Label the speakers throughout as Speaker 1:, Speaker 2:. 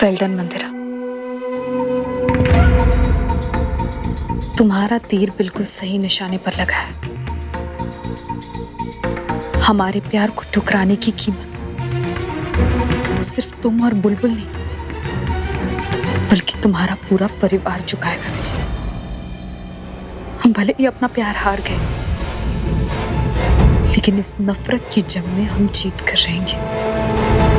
Speaker 1: Well done मंदिरा, तुम्हारा तीर बिल्कुल सही निशाने पर लगा है। हमारे प्यार को ठुकराने की कीमत सिर्फ तुम और बुलबुल नहीं, बल्कि तुम्हारा पूरा परिवार चुकाएगा विजय। हम भले ही अपना प्यार हार गए, लेकिन इस नफरत की जंग में हम जीत कर रहेंगे।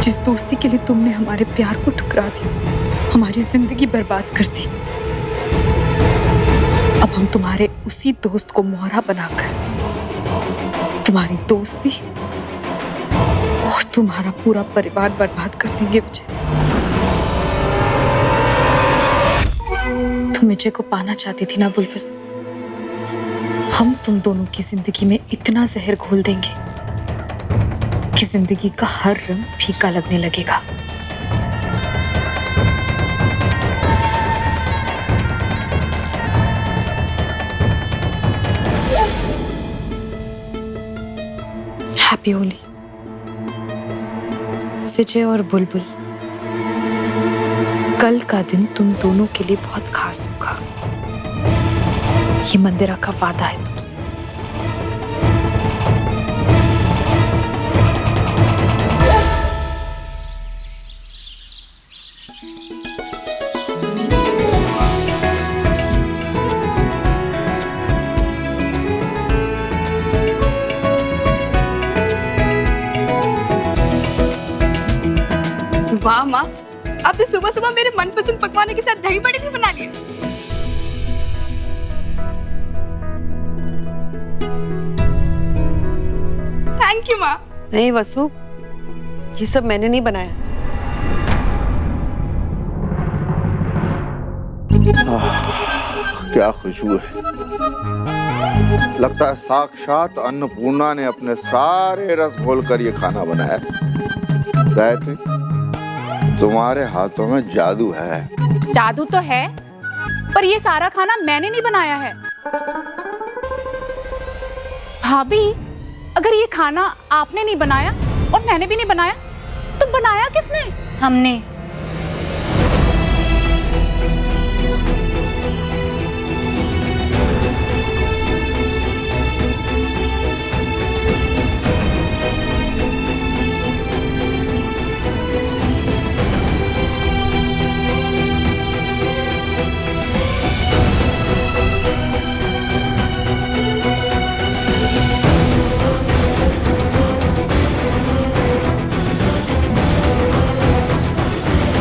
Speaker 1: जिस दोस्ती के लिए तुमने हमारे प्यार को ठुकरा दिया, हमारी जिंदगी बर्बाद कर दी, अब हम तुम्हारे उसी दोस्त को मोहरा बनाकर तुम्हारी दोस्ती और तुम्हारा पूरा परिवार बर्बाद कर देंगे विजय। तुम विजय को पाना चाहती थी ना बुलबुल? हम तुम दोनों की जिंदगी में इतना जहर घोल देंगे कि जिंदगी का हर रंग फीका लगने लगेगा। हैप्पी होली विजय और बुलबुल। कल का दिन तुम दोनों के लिए बहुत खास होगा। ये मंदिरा का वादा है तुमसे।
Speaker 2: वाह माँ, आपने सुबह सुबह मेरे मनपसंद पकवानों के साथ दही बड़े भी बना लिए। थैंक यू माँ।
Speaker 3: नहीं वसु, ये सब मैंने नहीं बनाया।
Speaker 4: क्या खुशबू है। लगता है साक्षात अन्नपूर्णा ने अपने सारे रस घोलकर ये खाना बनाया। गायत्री, तुम्हारे हाथों में जादू है।
Speaker 2: जादू तो है, पर ये सारा खाना मैंने नहीं बनाया है। भाभी, अगर ये खाना आपने नहीं बनाया और मैंने भी नहीं बनाया, तो बनाया किसने?
Speaker 1: हमने।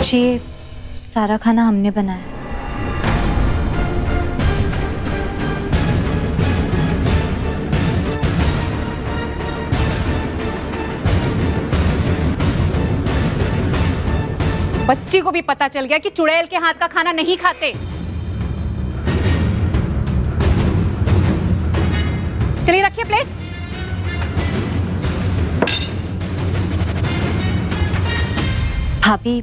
Speaker 5: ये सारा खाना हमने बनाया।
Speaker 2: बच्ची को भी पता चल गया कि चुड़ैल के हाथ का खाना नहीं खाते। चलिए रखिए प्लेट।
Speaker 5: भाभी,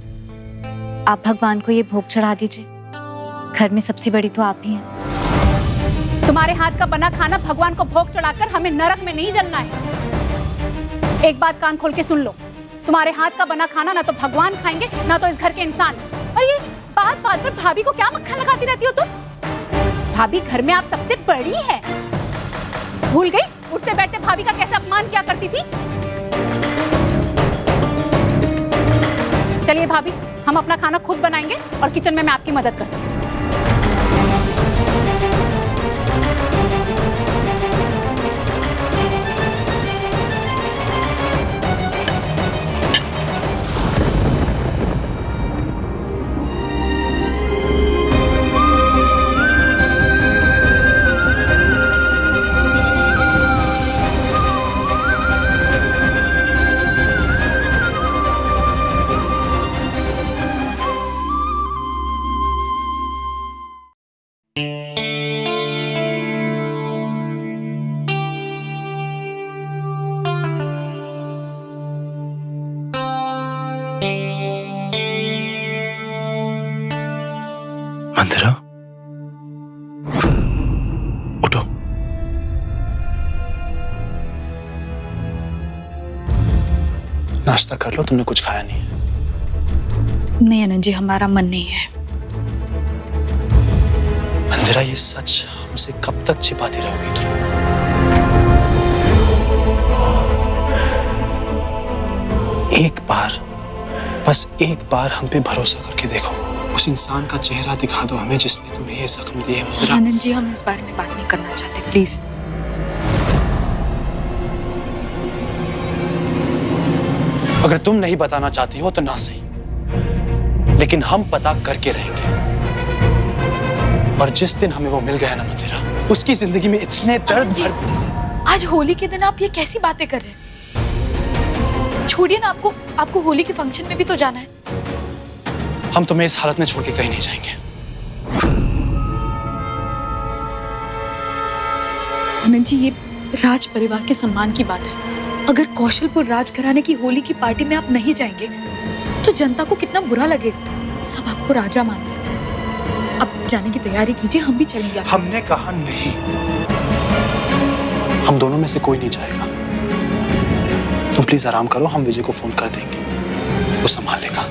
Speaker 5: आप भगवान को ये भोग चढ़ा दीजिए। घर में सबसे बड़ी तो आप ही हैं।
Speaker 2: तुम्हारे हाथ का बना खाना भगवान को भोग चढ़ाकर हमें नरक में नहीं जलना है। एक बात कान खोल के सुन लो, तुम्हारे हाथ का बना खाना ना तो भगवान खाएंगे ना तो इस घर के इंसान। और ये बात बात पर भाभी को क्या मक्खन लगाती रहती हो तुम? भाभी घर में आप सबसे बड़ी है। भूल गई उठते बैठते भाभी का कैसे अपमान किया करती थी? चलिए भाभी, हम अपना खाना खुद बनाएंगे और किचन में मैं आपकी मदद करती हूँ।
Speaker 6: मंदिरा, उठो। नाश्ता कर लो, तुमने कुछ खाया नहीं है।
Speaker 1: नहीं अनंत जी, हमारा मन नहीं है।
Speaker 6: मंदिरा, ये सच हमसे कब तक छिपाती रहोगी तुम? एक बार, बस एक बार हम पे भरोसा करके देखो। उस इंसान का चेहरा दिखा दो हमें जिसने तुम्हें ये जख्म दिए। मंदिरा,
Speaker 1: आनंद जी, हम इस बारे में बात नहीं करना चाहते, प्लीज।
Speaker 6: अगर तुम नहीं बताना चाहती हो तो ना सही, लेकिन हम पता करके रहेंगे। और जिस दिन हमें वो मिल गया ना मंदिरा, उसकी जिंदगी में इतने दर्द भर।
Speaker 1: आज होली के दिन आप ये कैसी बातें कर रहे हैं? छोड़िए ना, आपको होली के फंक्शन में भी तो जाना है।
Speaker 6: हम तुम्हें इस हालत में छोड़ के कहीं नहीं जाएंगे।
Speaker 1: आनंद जी, ये राज परिवार के सम्मान की बात है। अगर कौशलपुर राजघराने की होली की पार्टी में आप नहीं जाएंगे तो जनता को कितना बुरा लगेगा। सब आपको राजा मानते हैं। अब जाने की तैयारी कीजिए, हम भी चलेंगे आपके
Speaker 6: हमने कहा नहीं, हम दोनों में से कोई नहीं जाएगा। तुम प्लीज आराम करो, हम विजय को फोन कर देंगे, वो संभाल लेगा।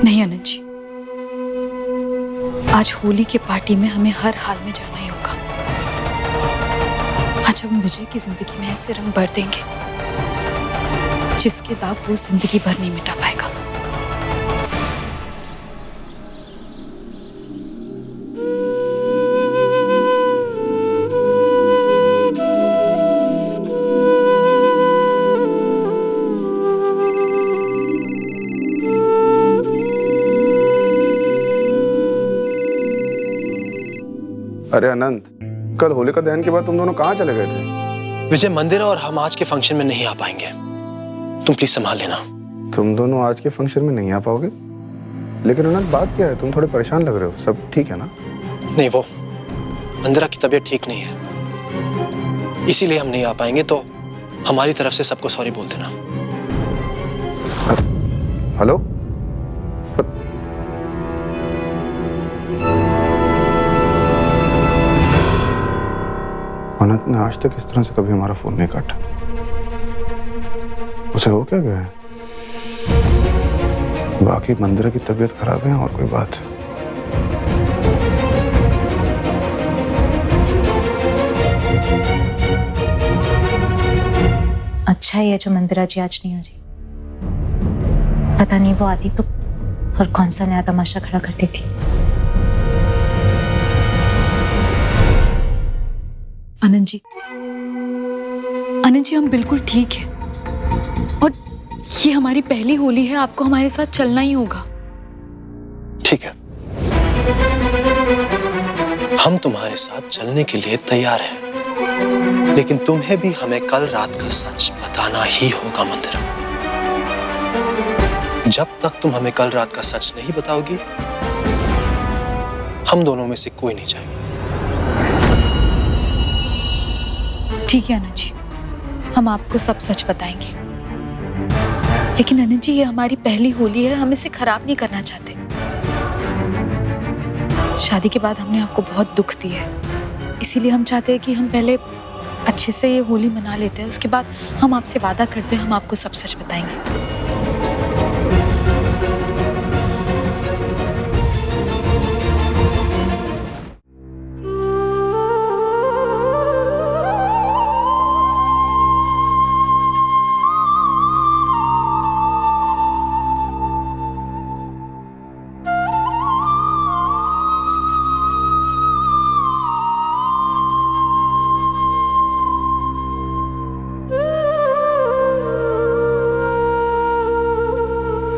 Speaker 1: नहीं अनंत जी, आज होली के पार्टी में हमें हर हाल में जाना ही होगा। आज हम विजय की जिंदगी में ऐसे रंग भर देंगे जिसके दाग वो जिंदगी भर नहीं मिटा पाएगा।
Speaker 7: अरे अनंत, कल होलिका दहन के बाद तुम दोनों कहाँ चले गए थे?
Speaker 6: विजय, मंदिरा और हम आज के फंक्शन में नहीं आ पाएंगे, तुम प्लीज संभाल लेना।
Speaker 7: तुम दोनों आज के फंक्शन में नहीं आ पाओगे? लेकिन अनंत, बात क्या है? तुम थोड़े परेशान लग रहे हो। सब ठीक है ना?
Speaker 6: नहीं, वो मंदिरा की तबीयत ठीक नहीं है, इसीलिए हम नहीं आ पाएंगे। तो हमारी तरफ से सबको सॉरी बोल देना।
Speaker 7: हेलो? अनंत ने आज तक इस तरह से कभी हमारा फोन नहीं काटा। उसे हो क्या गया है? बाकी मंदिरा की तबीयत खराब है और कोई बात है?
Speaker 5: अच्छा ही है जो मंदिरा जी आज नहीं आ रही। पता नहीं वो आती तो और कौन सा नया तमाशा खड़ा करती थी।
Speaker 1: आनंद जी, हम बिल्कुल ठीक हैं और ये हमारी पहली होली है। आपको हमारे साथ चलना ही होगा।
Speaker 6: ठीक है, हम तुम्हारे साथ चलने के लिए तैयार हैं, लेकिन तुम्हें भी हमें कल रात का सच बताना ही होगा मंदिरा। जब तक तुम हमें कल रात का सच नहीं बताओगी, हम दोनों में से कोई नहीं जाएगा।
Speaker 1: ठीक है आनंद जी, हम आपको सब सच बताएंगे। लेकिन आनंद जी, ये हमारी पहली होली है, हम इसे खराब नहीं करना चाहते। शादी के बाद हमने आपको बहुत दुख दिया है, इसीलिए हम चाहते हैं कि हम पहले अच्छे से ये होली मना लेते हैं। उसके बाद हम आपसे वादा करते हैं हम आपको सब सच बताएंगे।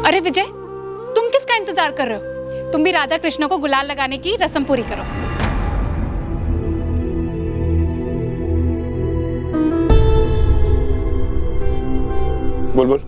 Speaker 2: अरे विजय, तुम किसका इंतजार कर रहे हो? तुम भी राधा कृष्ण को गुलाल लगाने की रस्म पूरी करो।
Speaker 7: बोल बोल।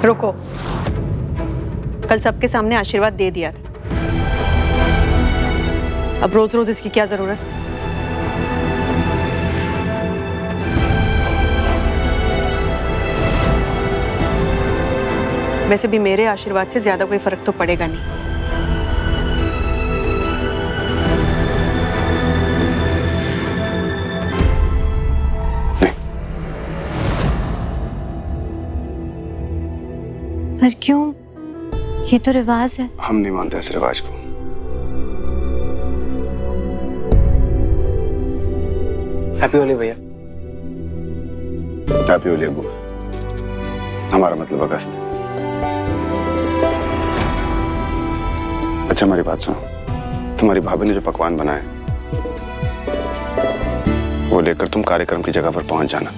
Speaker 3: रुको, कल सबके सामने आशीर्वाद दे दिया था, अब रोज रोज इसकी क्या जरूरत? वैसे भी मेरे आशीर्वाद से ज्यादा कोई फर्क तो पड़ेगा नहीं।
Speaker 5: पर क्यों? ये तो रिवाज है।
Speaker 7: हम नहीं मानते इस रिवाज को।
Speaker 6: हैप्पी होली भैया।
Speaker 7: हैप्पी होली अब्बू। हमारा मतलब अगस्त। अच्छा हमारी बात सुनो, तुम्हारी भाभी ने जो पकवान बनाए वो लेकर तुम कार्यक्रम की जगह पर पहुंच जाना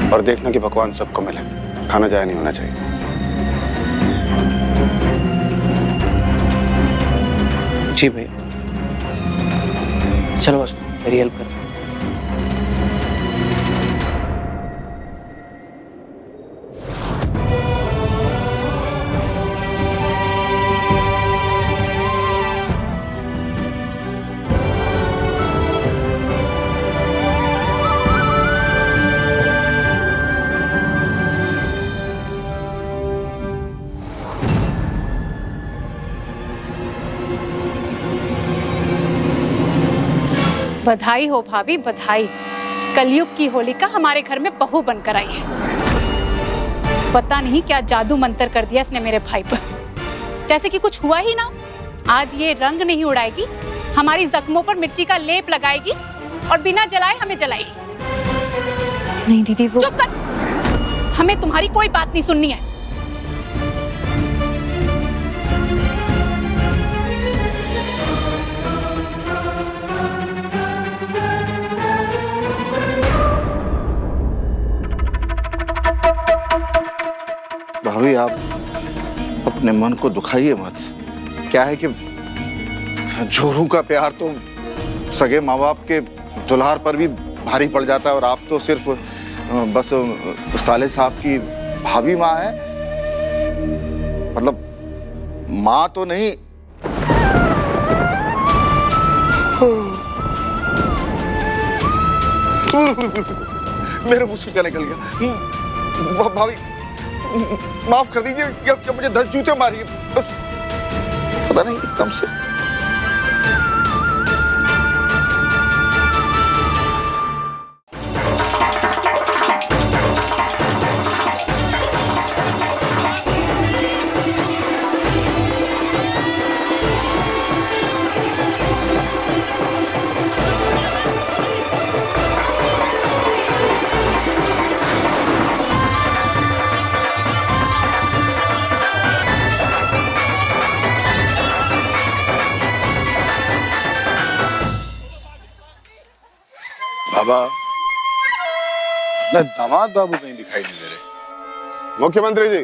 Speaker 7: और देखना कि पकवान सबको मिले, खाना जाया नहीं होना चाहिए।
Speaker 6: जी भैया। चलो बस मेरी हेल्प करो।
Speaker 2: बधाई हो भाभी, बधाई। कलयुग की होलिका हमारे घर में बहू बनकर आई है। पता नहीं क्या जादू मंत्र कर दिया इसने मेरे भाई पर, जैसे कि कुछ हुआ ही ना। आज ये रंग नहीं उड़ाएगी, हमारी जख्मों पर मिर्ची का लेप लगाएगी और बिना जलाए हमें जलाएगी।
Speaker 5: नहीं दीदी, वो
Speaker 2: चुप कर, हमें तुम्हारी कोई बात नहीं सुननी है।
Speaker 4: भाभी आप अपने मन को दुखाइए मत। क्या है कि जोरू का प्यार तो सगे माँ बाप के दुल्हार पर भी भारी पड़ जाता है, और आप तो सिर्फ बस साले साहब की भाभी माँ है, मतलब माँ तो नहीं। मेरे मुंह से क्या निकल गया? भाभी माफ कर दीजिए, क्या मुझे 10 जूते मारिए, बस पता नहीं एकदम से।
Speaker 7: बाबा, दामाद बाबू कहीं दिखाई नहीं दे रहे। मुख्यमंत्री जी,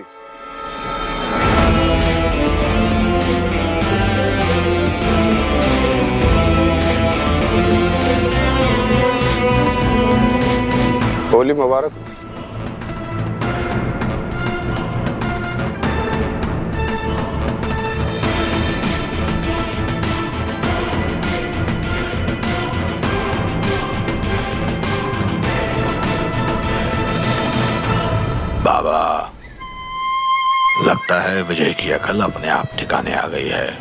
Speaker 7: होली मुबारक।
Speaker 8: बाबा, लगता है विजय की अकल अपने आप ठिकाने आ गई है,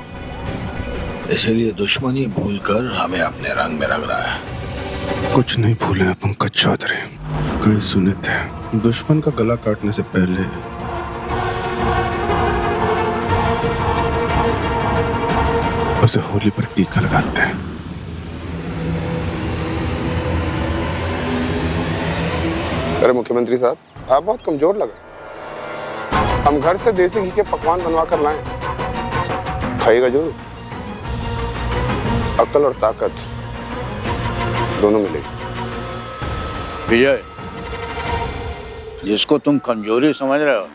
Speaker 8: इसीलिए दुश्मनी भूलकर हमें अपने रंग में रंग रहा है।
Speaker 7: कुछ नहीं भूले हैं पंकज चौधरी। कहीं सुने थे दुश्मन का गला काटने से पहले उसे होली पर टीका लगाते हैं। अरे मुख्यमंत्री साहब, आप बहुत कमजोर लगा। हम घर से देसी घी के पकवान बनवा कर लाए, खाइएगा जरूर। अकल और ताकत दोनों मिलेगी।
Speaker 9: विजय, जिसको तुम कमजोरी समझ रहे हो,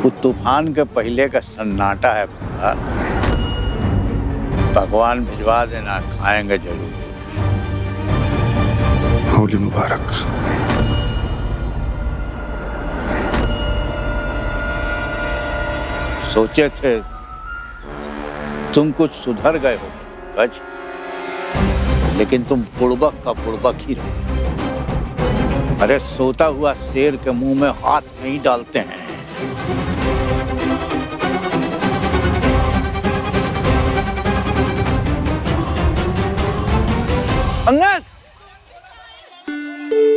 Speaker 9: वो तूफान के पहले का सन्नाटा है। पकवान भिजवा देना, खाएंगे जरूर।
Speaker 7: होली मुबारक।
Speaker 9: सोचे थे तुम कुछ सुधर गए हो गज, लेकिन तुम बुड़बक का बुड़बक ही रहो। अरे सोता हुआ शेर के मुंह में हाथ नहीं डालते हैं।
Speaker 10: अंगद,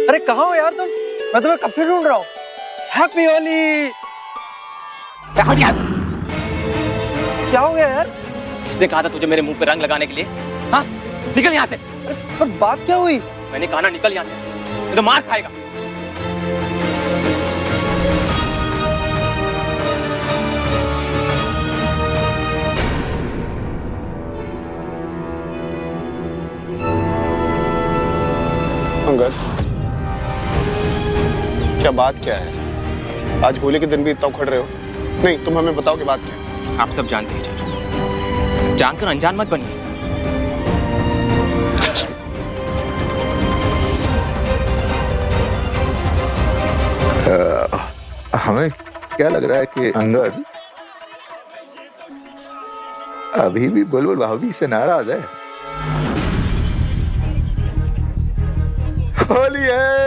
Speaker 10: अरे कहाँ हो यार तुम? मैं तुम्हें कब से ढूंढ रहा हूँ। हैप्पी होली। क्या हो गया यार?
Speaker 11: किसने कहा था तुझे मेरे मुंह पे रंग लगाने के लिए? हाँ, निकल यहाँ से।
Speaker 10: पर बात क्या हुई?
Speaker 11: मैंने कहा ना निकल यहाँ से, नहीं तो मार खाएगा।
Speaker 7: अंगद, क्या बात क्या है? आज होली के दिन भी इतना उखड़ रहे हो? नहीं, तुम हमें बताओ कि बात क्या है।
Speaker 11: आप सब जानते हैं चाचू, जानकर अनजान मत बनिए।
Speaker 4: हमें क्या लग रहा है कि अंगद अभी भी बुलबुल भाभी से नाराज है। होली है,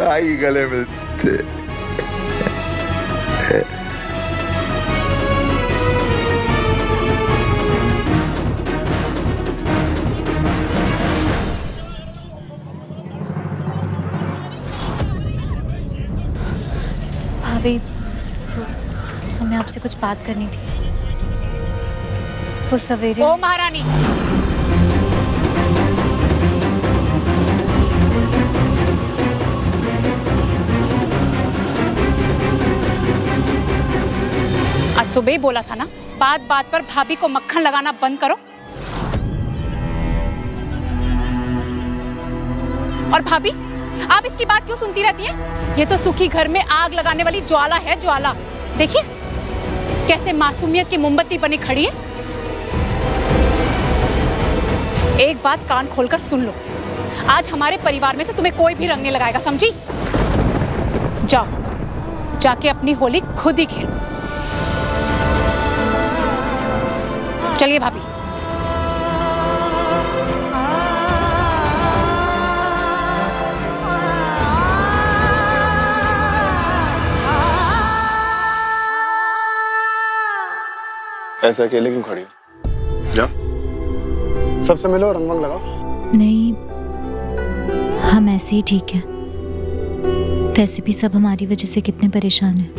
Speaker 4: आई गले मिलते।
Speaker 5: भाभी, हमें आपसे कुछ बात करनी थी। वो सवेरे।
Speaker 2: ओ महारानी, आज सुबह ही बोला था ना, बात बात पर भाभी को मक्खन लगाना बंद करो। और भाभी, आप इसकी बात क्यों सुनती रहती हैं? ये तो सुखी घर में आग लगाने वाली ज्वाला है, ज्वाला। देखिए कैसे मासूमियत की मोमबत्ती बनी खड़ी है। एक बात कान खोलकर सुन लो, आज हमारे परिवार में से तुम्हें कोई भी रंग नहीं लगाएगा, समझी? जाओ, जाके अपनी होली खुद ही खेलो। चलिए भाभी।
Speaker 7: ऐसे अकेले क्यों खड़ी हो? जा, सबसे मिलो, रंग वंग लगाओ।
Speaker 5: नहीं, हम ऐसे ही ठीक हैं। वैसे भी सब हमारी वजह से कितने परेशान हैं।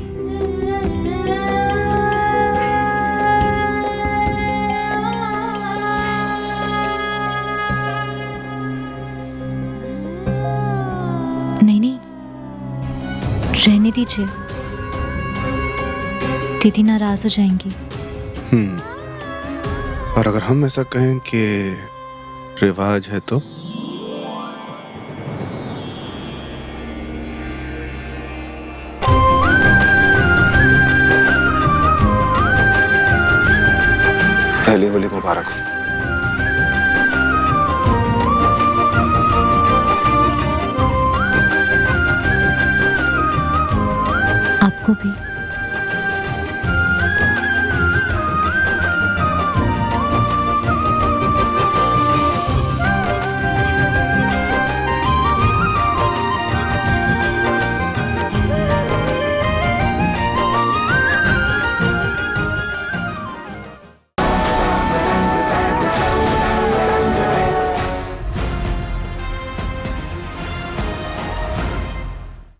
Speaker 5: नहीं नहीं, रहने दीजिए, दीदी नाराज हो जाएंगी।
Speaker 7: और अगर हम ऐसा कहें कि रिवाज है तो? पहली होली मुबारक हो।